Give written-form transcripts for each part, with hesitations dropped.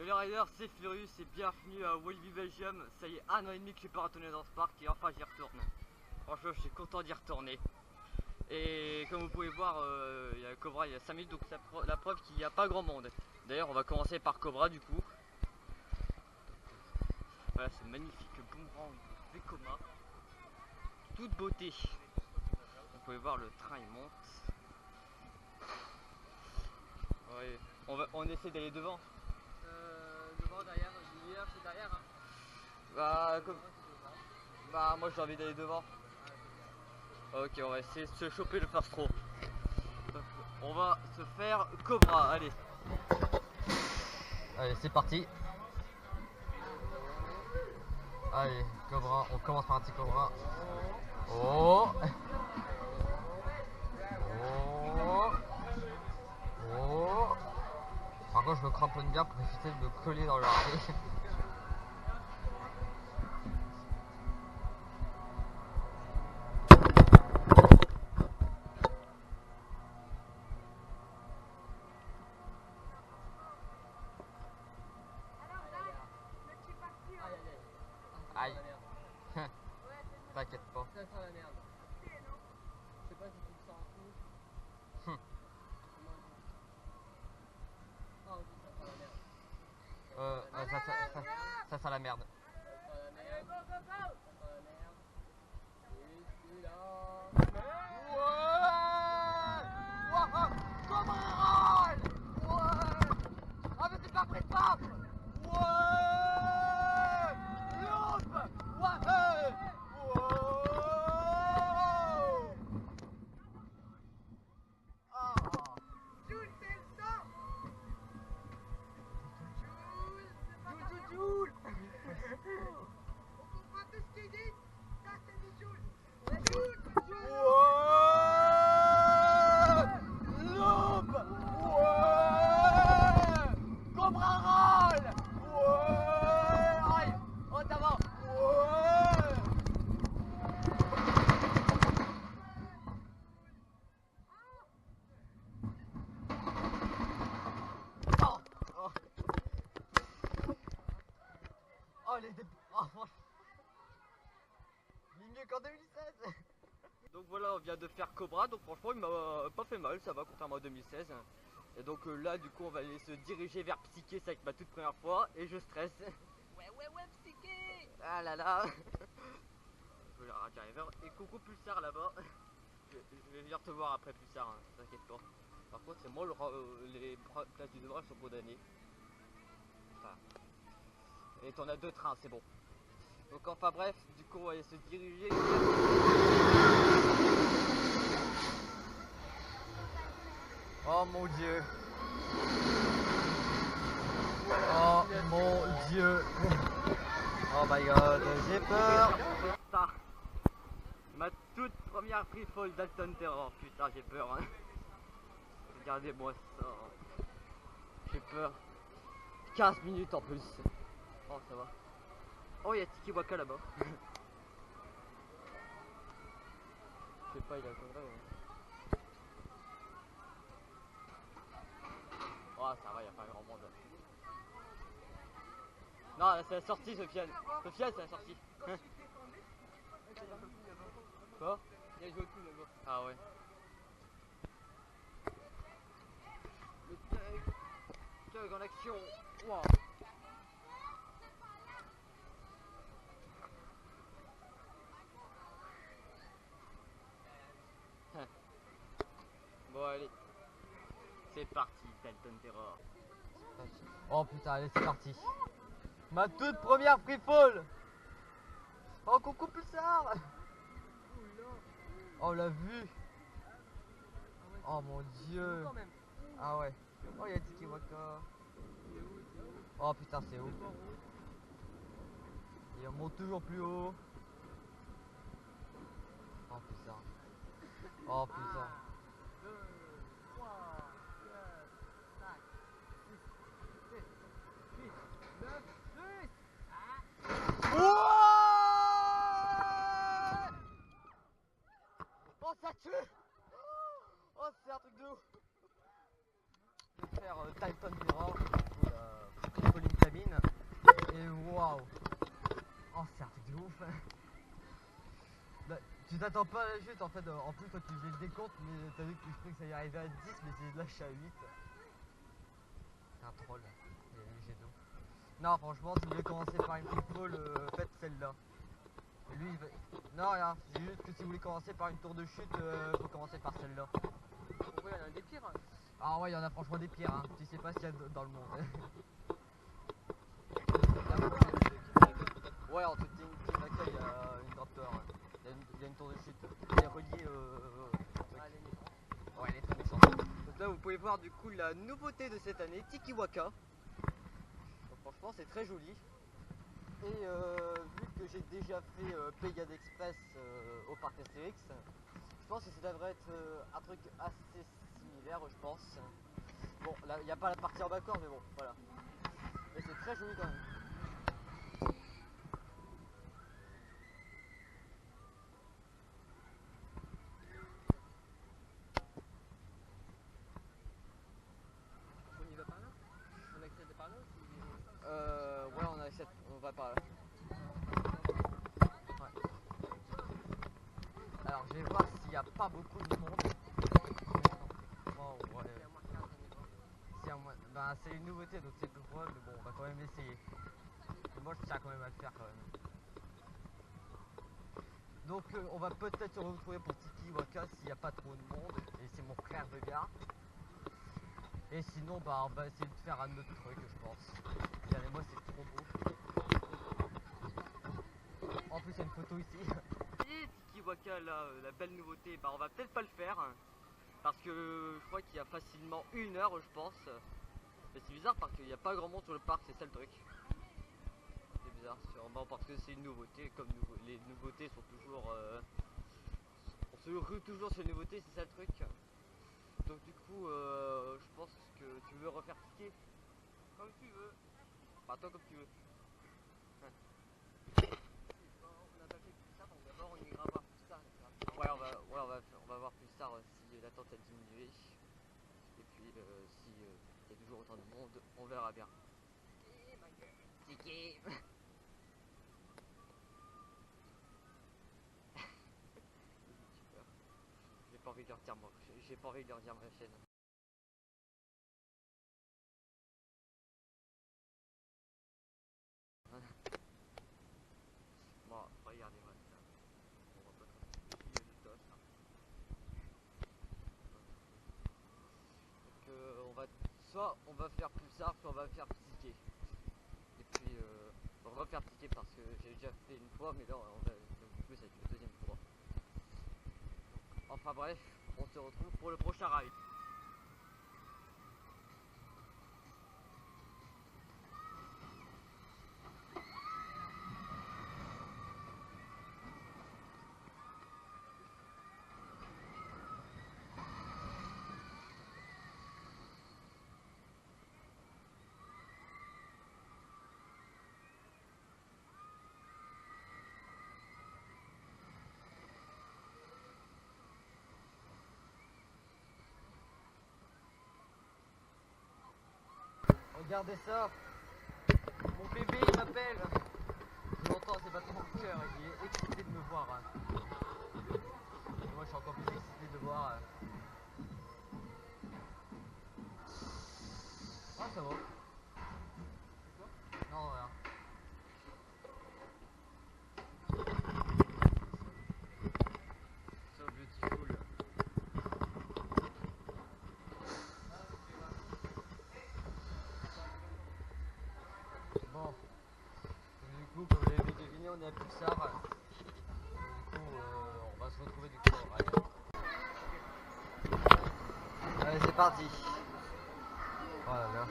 Yo les riders, c'est Furious et bienvenue à Walibi Belgium. Ça y est, 1 an et demi que je suis pas retourné dans ce parc et enfin j'y retourne. Franchement, je suis content d'y retourner. Et comme vous pouvez voir, il y a Cobra il y a 5 minutes, donc c'est la preuve qu'il n'y a pas grand monde. D'ailleurs, on va commencer par Cobra du coup. Voilà, c'est magnifique boomerang Vekoma. Toute beauté. Vous pouvez voir le train, il monte. Ouais, on essaie d'aller devant. Devant, derrière, hier, c'est derrière. Hein. Bah, moi j'ai envie d'aller devant. Ok, on va essayer de se choper le first row. On va se faire Cobra, allez. Allez, c'est parti. Allez, Cobra, on commence par un petit Cobra. Oh. Oh. Oh. Par contre, je me cramponne bien pour éviter de me coller dans le harnais. Aïe. T'inquiète pas. Ça sent la merde. Je sais pas si tu le sens où. Ah, ok, ça sent la merde. Ça sent la merde. Allez, go, go, go! Ça sent la merde. Et c'est là. Ouais. Cobra! Ouais. Ah mais c'est pas prêt de pape. Ouais. Loupe. Ouais. Jules, c'est le sang! Jules. On comprend tout ce qu'il dit. Ça, c'est du Jules. Loupe. Ouais. Cobra roll. Ouais. Aïe. En avant. Ouais. Oh. Oh. Oh les début. Oh, il est mieux qu'en 2016. Donc voilà, on vient de faire Cobra, donc franchement il m'a pas fait mal, ça va contrairement à 2016. Et donc là du coup on va aller se diriger vers Psyché, c'est avec ma toute première fois et je stresse. Ouais, Psyché! Ah là là. Je la driver et coucou Pulsar là-bas. Je vais venir te voir après Pulsar, hein, t'inquiète pas. Par contre c'est moi les places du devant elles sont condamnées. Enfin. Et t'en as 2 trains, c'est bon. Donc enfin bref, du coup on va aller se diriger. Oh mon dieu. Oh mon dieu. Oh my god, j'ai peur. Ça. Ma toute première free fall Dalton Terror. Putain j'ai peur hein. Regardez-moi ça. J'ai peur. 15 minutes en plus. Oh ça va. Oh il y a Tiki Waka là-bas. Je sais pas, il a quoi là. Oh ça va, il n'y a pas grand monde. Non, c'est la sortie Sofiane. Sofiane c'est la sortie. Quoi? Il y a joué tout là-bas. Ah ouais. Le tug en action. Wow. Bon allez. C'est parti, Dalton Terror. Oh putain, allez c'est parti. Ma toute première free fall. Oh coucou Pulsar. Oh la vue. Oh mon dieu. Ah ouais. Oh y'a Tiki Waka. Oh putain c'est haut. Et on monte toujours plus haut. Oh putain. Oh putain. 2, 3, 4, 5, 6, 7, 8, 9, 10! Ouais. Oh ça tue. Oh c'est un truc de ouf. Je vais faire Dalton Terror. ouf. Bah, tu t'attends pas à la chute en fait, en plus quand tu faisais le décompte, mais t'as vu que je croyais que ça y arrivait à 10, mais c'est là je suis à 8. C'est un troll, il est léger d'eau. Non franchement si vous voulez commencer par une free fall, faites celle-là. Et lui il va... Non rien, c'est juste que si vous voulez commencer par une tour de chute, faut commencer par celle-là. Pourquoi il y en a des pires? Ah ouais il y en a franchement des pires, hein. Tu sais pas s'il y a dans le monde. Ouais entre Team Waka il y a une raptor, il y a une tour de chute. Elle est reliée ouais elle est très méchante. Donc là vous pouvez voir du coup la nouveauté de cette année, Tiki Waka. Donc, franchement c'est très joli. Et vu que j'ai déjà fait Pégase Express au parc Astérix, je pense que ça devrait être un truc assez similaire je pense. Bon là il n'y a pas la partie en backward mais bon voilà. Mais c'est très joli quand même. On y va par là? On accède par là ou Ouais on va par là. Ouais. Alors je vais voir s'il n'y a pas beaucoup de monde. Oh ouais. Bah, c'est une nouveauté donc c'est peu probable mais bon on va quand même essayer. Et moi je tiens quand même à le faire quand même. Donc on va peut-être se retrouver pour Tiki Waka s'il n'y a pas trop de monde et c'est mon frère de gars. Et sinon bah on va essayer de faire un autre truc je pense. Regardez-moi c'est trop beau. En plus il y a une photo ici. Et Tiki Waka là, la belle nouveauté, bah on va peut-être pas le faire. Parce que je crois qu'il y a facilement 1 heure je pense. Mais c'est bizarre parce qu'il n'y a pas grand monde sur le parc, c'est ça le truc. C'est bizarre, sûrement parce que c'est une nouveauté, comme les nouveautés sont toujours... on se rue toujours sur les nouveautés, c'est ça le truc. Donc du coup, je pense que tu veux refaire Tiki. comme tu veux. Bah toi comme tu veux. On a pas fait plus tard, donc d'abord on ira voir plus tard. Ouais, on va voir plus tard si l'attente a diminué. Et puis si il y a toujours autant de monde, on verra bien. Tiki. J'ai pas envie de leur dire moi, j'ai pas envie de leur dire ma chaîne. Bon, regardez-moi ça. On va pas trop. Il y a du tos, hein. Donc on va soit on va faire Pulsar, soit on va faire Tiki. Et puis on va faire Tiki parce que j'ai déjà fait une fois, mais là on va plus avec la deuxième fois. Enfin bref, on se retrouve pour le prochain ride. Regardez ça. Mon bébé il m'appelle. Je l'entends, c'est battements de cœur. Il est excité de me voir. Et moi je suis encore plus excité de le voir. Ah ça va. Non rien. So beautiful. Bon. Du coup comme vous l'avez deviné on est à Pulsar. Du coup on va se retrouver du coup au ride. Allez c'est parti. Oh là là.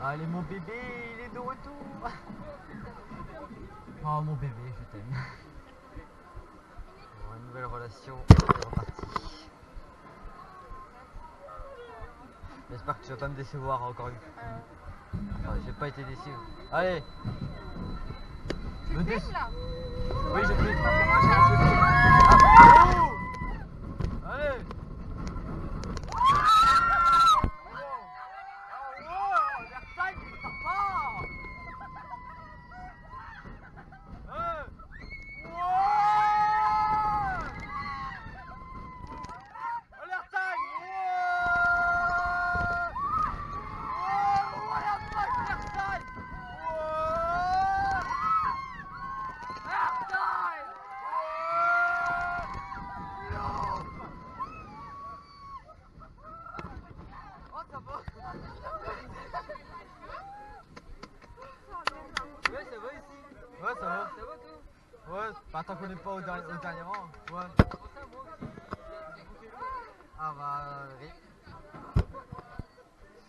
Allez mon bébé, il est de retour. Oh mon bébé, je t'aime. Bon, une nouvelle relation, c'est reparti. J'espère que tu vas pas me décevoir encore une fois. Enfin, j'ai pas été déçu. Allez. Tu filmes là? Oui je filme. Comment je la filme? Allez. Ouais, ça va. Ça va toi? Ouais, bah tant qu'on est pas au dernier rang. Ouais. Pour ça, moi aussi, j'ai bouffé l'eau. Ah bah, rip.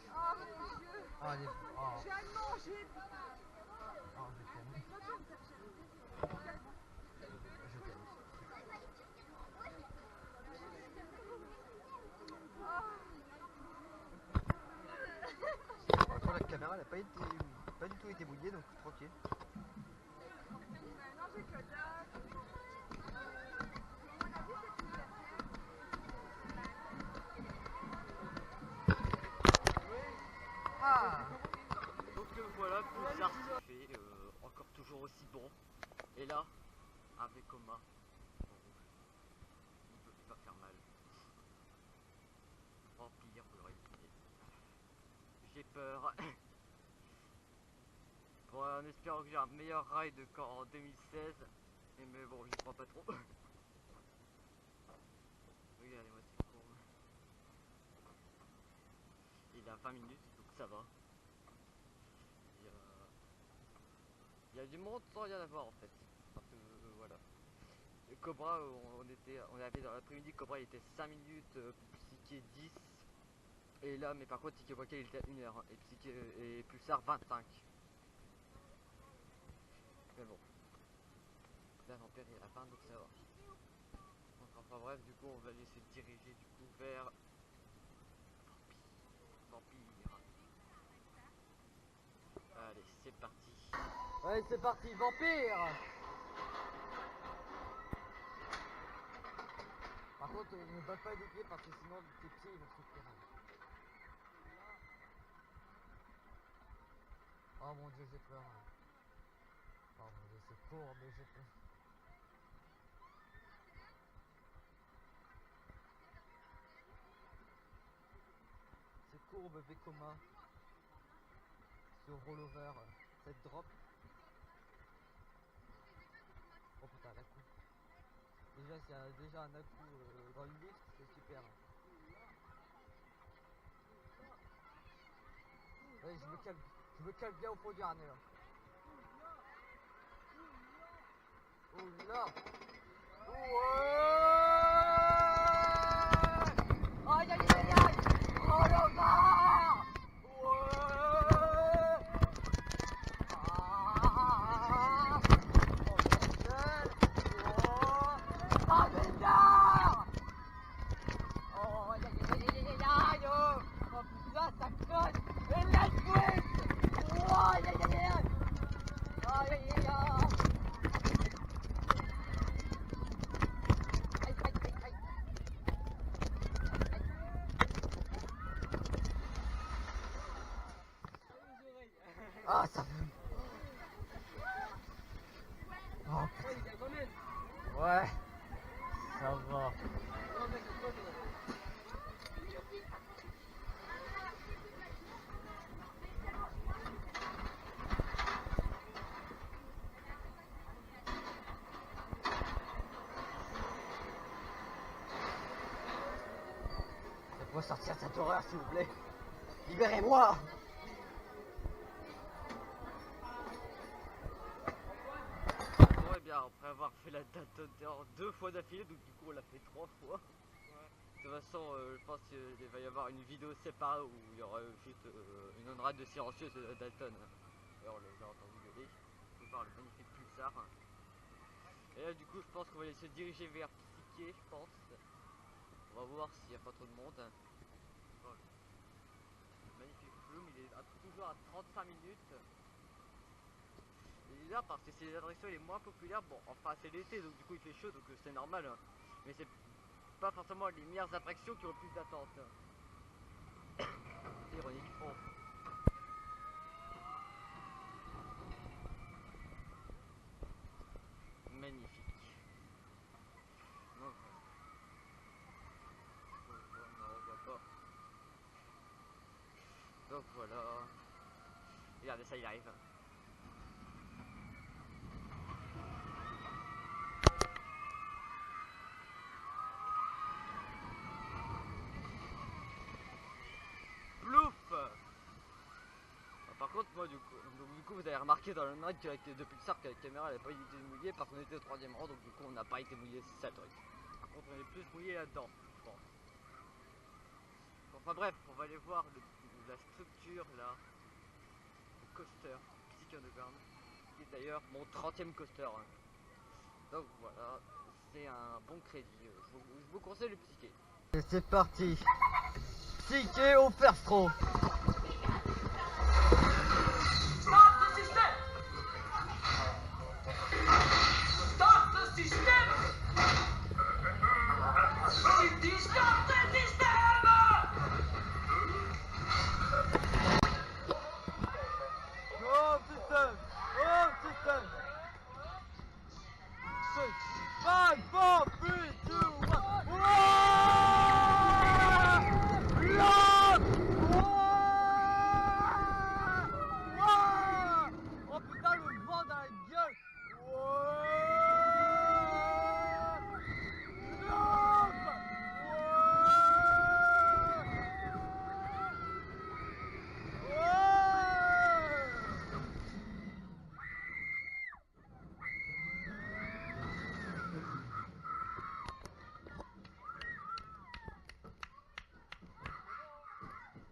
Oh mon dieu. Ah, il est... Oh, Je viens de manger, putain. oh, je t'aime. Je t'aime. Par contre, la caméra n'a pas du tout été mouillée, donc tranquille. Maintenant j'ai que dalle. À mon avis, c'est une affaire. Ah. Donc voilà, Pulsar c'est fait, encore toujours aussi bon. Et là, avec Oma, il peut pas faire mal. Vampire, vous l'aurez deviné. J'ai peur. Bon, en espérant que j'ai un meilleur ride qu'en 2016. Mais bon, j'y crois pas trop. Regardez-moi, c'est con. Il a 20 minutes, donc ça va. Il y a du monde sans rien avoir en fait. Parce que voilà. Et Cobra, on avait dans l'après-midi, Cobra il était 5 minutes, Psyché 10. Et là, mais par contre, Psyché Wakel il était à 1 heure. Et, et Pulsar 25. Mais bon. Là, l'Ampère il a pas donc ça va. Donc enfin bref, du coup, on va laisser diriger du coup vers Vampire. Allez, c'est parti. Allez, c'est parti, Vampire. Par contre, ne batte pas les pieds parce que sinon tes pieds ils vont souffrir. Oh mon dieu, j'ai peur. Oh mon dieu, c'est court, mais j'ai peur. C'est courbe, Vekoma. Ce rollover, cette drop. Oh putain, la coup. Déjà, s'il y a déjà un à-coup dans le lift, c'est super. Allez, je me calme bien au fond du harnais là. Oh là. Ouais. Aïe aïe aïe aïe. Oh là là. Ouais. Ah. Oh bordel. Oh. Ah bizarre. Oh aïe aïe aïe aïe aïe aïe. Oh putain ça colle. Et la couette. Oh aïe aïe aïe aïe. Aïe aïe aïe aïe. Ah, ça fait... Oh, Ouais, il y a quand même. ouais, ça va. Non, mais c'est pas toi. Laisse-moi sortir de cette horreur, s'il vous plaît. Libérez-moi. Bon, et bien, après avoir fait la Dalton Terror 2 fois d'affilée, donc du coup on l'a fait 3 fois. De toute façon, je pense qu'il va y avoir une vidéo séparée où il y aura juste une on-ride de silencieuse de Dalton. Et on les a entendu gueuler. On par le magnifique Pulsar. Et là, du coup, je pense qu'on va se diriger vers Psyché, je pense. On va voir s'il n'y a pas trop de monde. Bon, le magnifique Flume, il est toujours à 35 minutes. Il est là parce que c'est l'attraction les moins populaires. Bon, enfin, c'est l'été, donc du coup, il fait chaud, donc c'est normal. Hein. Mais c'est pas forcément les meilleures attractions qui ont le plus d'attente. C'est ironique. Oh. Magnifique. Non, on voit pas. Donc voilà. Regardez ça, il arrive. Plouf. Par contre, contre, moi, du coup, vous avez remarqué dans le night de Pixar que la caméra elle n'a pas été mouillée parce qu'on était au 3ème rang, donc du coup, on n'a pas été mouillé, c'est ça le truc. Par contre, on est plus mouillé là-dedans, je pense. Enfin bref, on va aller voir la structure là, le coaster Psych Underground, qui est d'ailleurs mon 30ème coaster. Hein. Donc voilà, c'est un bon crédit, je vous conseille le Psyché. Et c'est parti, Psyché au first row.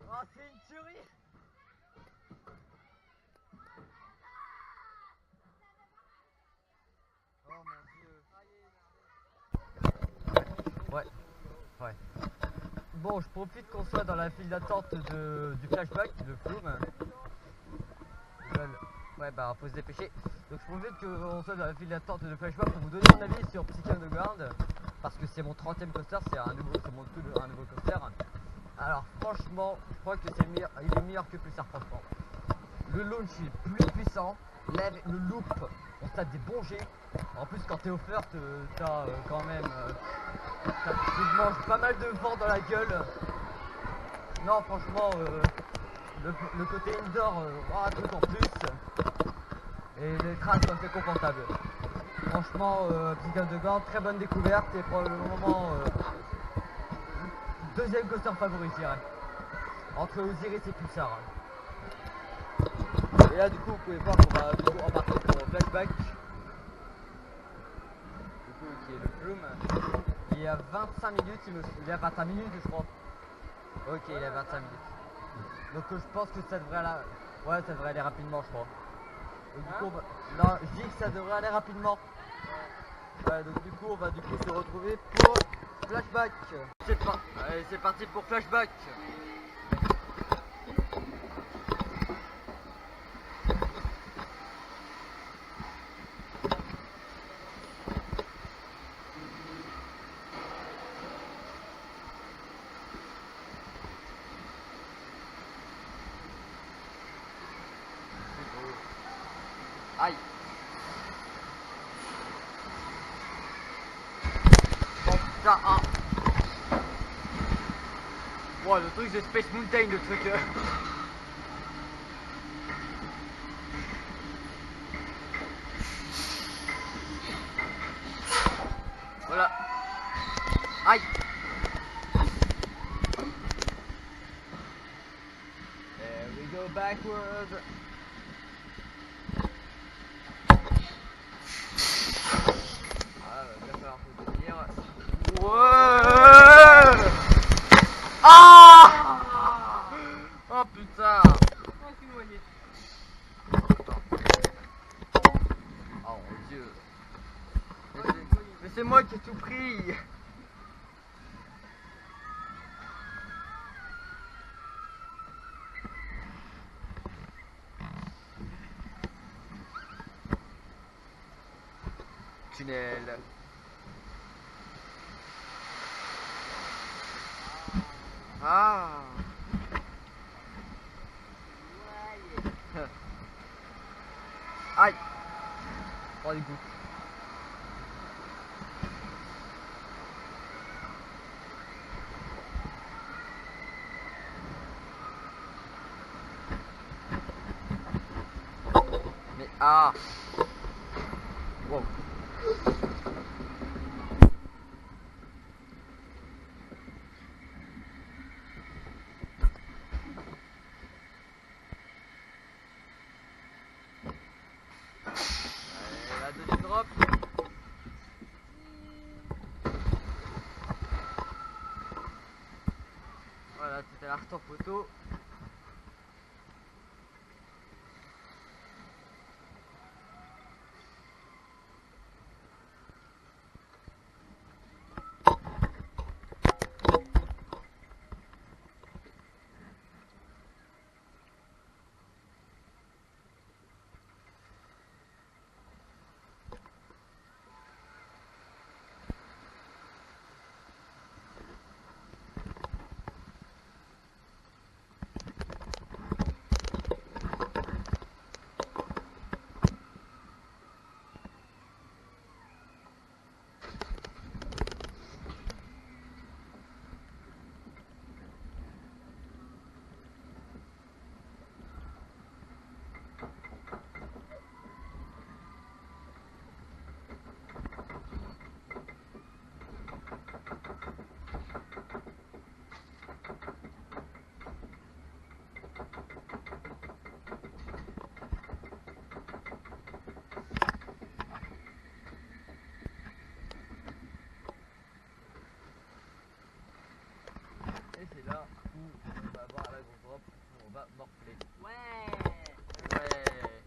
Oh, c'est une tuerie! Oh mon dieu! Ouais, ouais. Bon, je profite qu'on soit dans la file d'attente du flashback, le flume. Ouais, bah, faut se dépêcher. Donc, je profite qu'on soit dans la file d'attente de flashback pour vous donner mon avis sur Psych Underground. Parce que c'est mon 30ème coaster, c'est un nouveau coaster. Alors franchement, je crois que il est meilleur que Pulsar franchement. Le launch est plus puissant, le loop, on tape des bons jets. En plus quand t'es au first, t'as quand même, tu te manges pas mal de vent dans la gueule. Non franchement, le côté indoor, un truc en plus. Et les traces sont assez confortables. Franchement, Psych Underground, très bonne découverte et probablement deuxième coaster favori, je dirais. Entre Osiris et Pulsar. Et là, du coup, vous pouvez voir qu'on va du coup embarquer pour flashback. Du coup, qui est le plume. Il y a 25 minutes, il y a 25 minutes, je crois. Ok, il y a 25 minutes. Donc, je pense que ça devrait aller. Ouais, ça devrait aller rapidement, je crois. Donc, du coup, non, je dis que ça devrait aller rapidement. Ouais, donc du coup, on va se retrouver pour flashback. Allez, c'est parti pour flashback. Aïe. Oh putain, ah. Wow, le truc de Space Mountain, le truc. Voilà. Aïe. There we go backward. Ouais. Ah. Oh putain. Oh mon dieu. Mais c'est moi qui ai tout pris. Tunnel. Ah. Aïe. Oh du coup. Mais ah. Wow. carte en photo. Et c'est là où on va avoir la grosse drop, où on va morfler. Ouais, Ouais,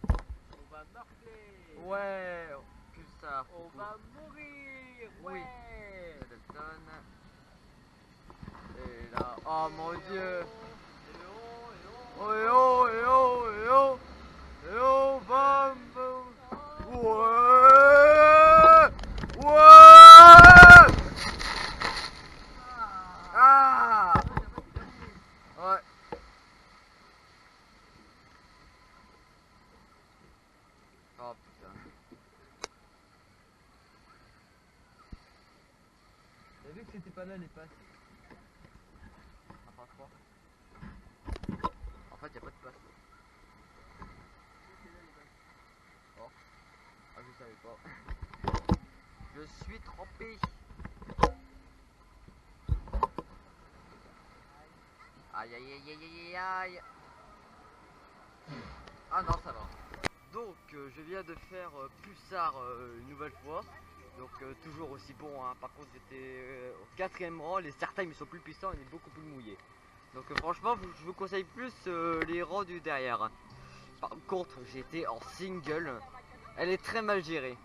on va morfler. ouais, pulsar. On va mourir. Ouais. Dalton. Et là, oh mon dieu. Oh, et oh, et oh, et oh, et oh, bam, bam. Ouais, ouais. Ah, ouais. Oh putain. T'as vu que c'était pas là les passes? Enfin 3. En fait y'a pas de passe. Oh. Ah je savais pas. Je suis trempé. Aïe aïe aïe aïe aïe aïe. Ah non ça va. Donc je viens de faire Pulsar une nouvelle fois. Donc toujours aussi bon hein. Par contre j'étais au 4ème rang. Les certains ils sont plus puissants, il est beaucoup plus mouillé. Donc franchement je vous conseille plus les rangs du derrière. Par contre j'étais en single. Elle est très mal gérée.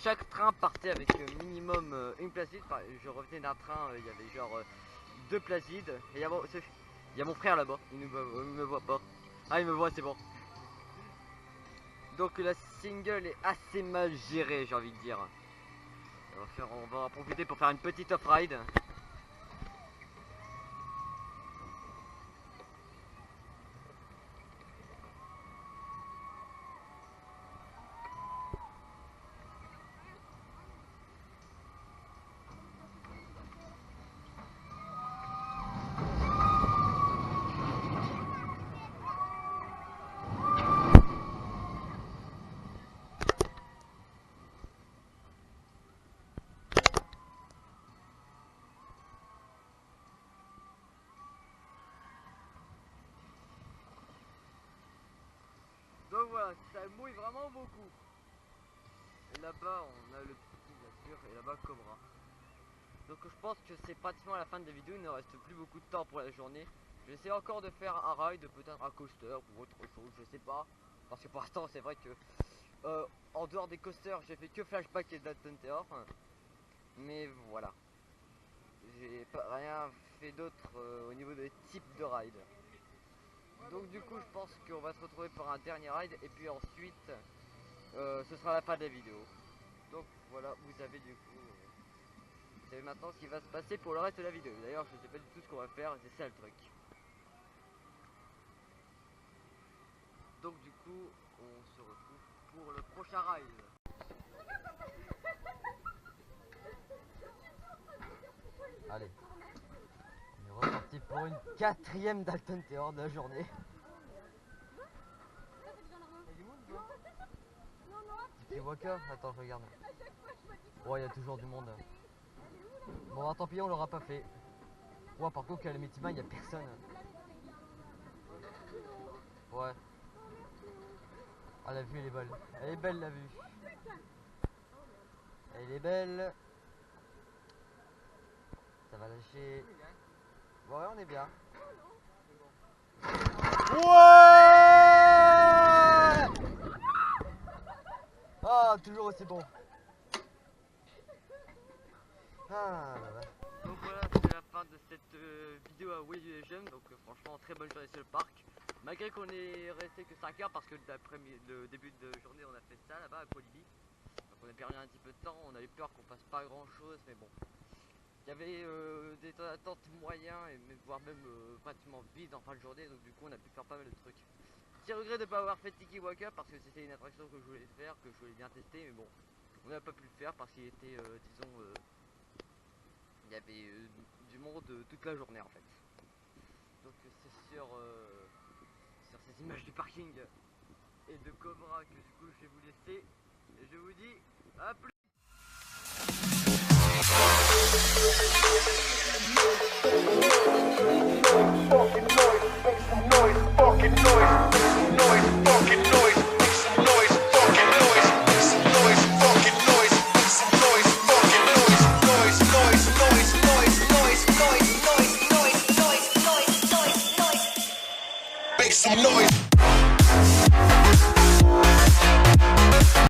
Chaque train partait avec minimum une placide. Je revenais d'un train, il y avait genre 2 placides. Et il y a mon frère là-bas, il me voit pas. Ah il me voit, c'est bon. Donc la single est assez mal gérée, j'ai envie de dire. On va en profiter pour faire une petite off-ride. Donc voilà, ça mouille vraiment beaucoup. Et là-bas on a le petit bien sûr, et là-bas Cobra. Donc je pense que c'est pratiquement la fin de la vidéo, il ne reste plus beaucoup de temps pour la journée. Je vais essayer encore de faire un ride, peut-être un coaster ou autre chose, je sais pas. Parce que pour l'instant c'est vrai que en dehors des coasters j'ai fait que Flashback et Dalton Terror. Mais voilà. J'ai rien fait d'autre au niveau des types de ride. Donc du coup je pense qu'on va se retrouver pour un dernier ride et puis ensuite ce sera la fin de la vidéo. Donc voilà, vous avez du coup vous savez maintenant ce qui va se passer pour le reste de la vidéo. D'ailleurs je sais pas du tout ce qu'on va faire, c'est ça le truc. Donc du coup on se retrouve pour le prochain ride. Allez, on est reparti pour une 4ème Dalton Terror de la journée. Tu vois que? Attends, je regarde. Ouais, il y a toujours du monde. Bon, tant pis, on l'aura pas fait. Ouais, par contre, à la Métima, il n'y a personne. Ouais. Ah, la vue, elle est belle. Elle est belle, la vue. Elle est belle. Ça va lâcher. Ouais, on est bien. Ouais. Ah, toujours aussi bon. Ah là là. Donc voilà, c'est la fin de cette vidéo à Way du Legend. Donc franchement, très bonne journée sur le parc. Malgré qu'on est resté que 5 heures parce que le début de journée on a fait ça là-bas à Polibi. Donc on a perdu un petit peu de temps, on avait peur qu'on fasse pas grand chose, mais bon. Il y avait des temps d'attente moyens, et voire même pratiquement vide en fin de journée, donc du coup on a pu faire pas mal de trucs. Petit regret de ne pas avoir fait Tiki Waka parce que c'était une attraction que je voulais faire, que je voulais bien tester, mais bon, on n'a pas pu le faire parce qu'il était, disons, il y avait du monde toute la journée en fait. Donc c'est sur ces images du parking et de Cobra que du coup je vais vous laisser, et je vous dis à plus. Make some noise.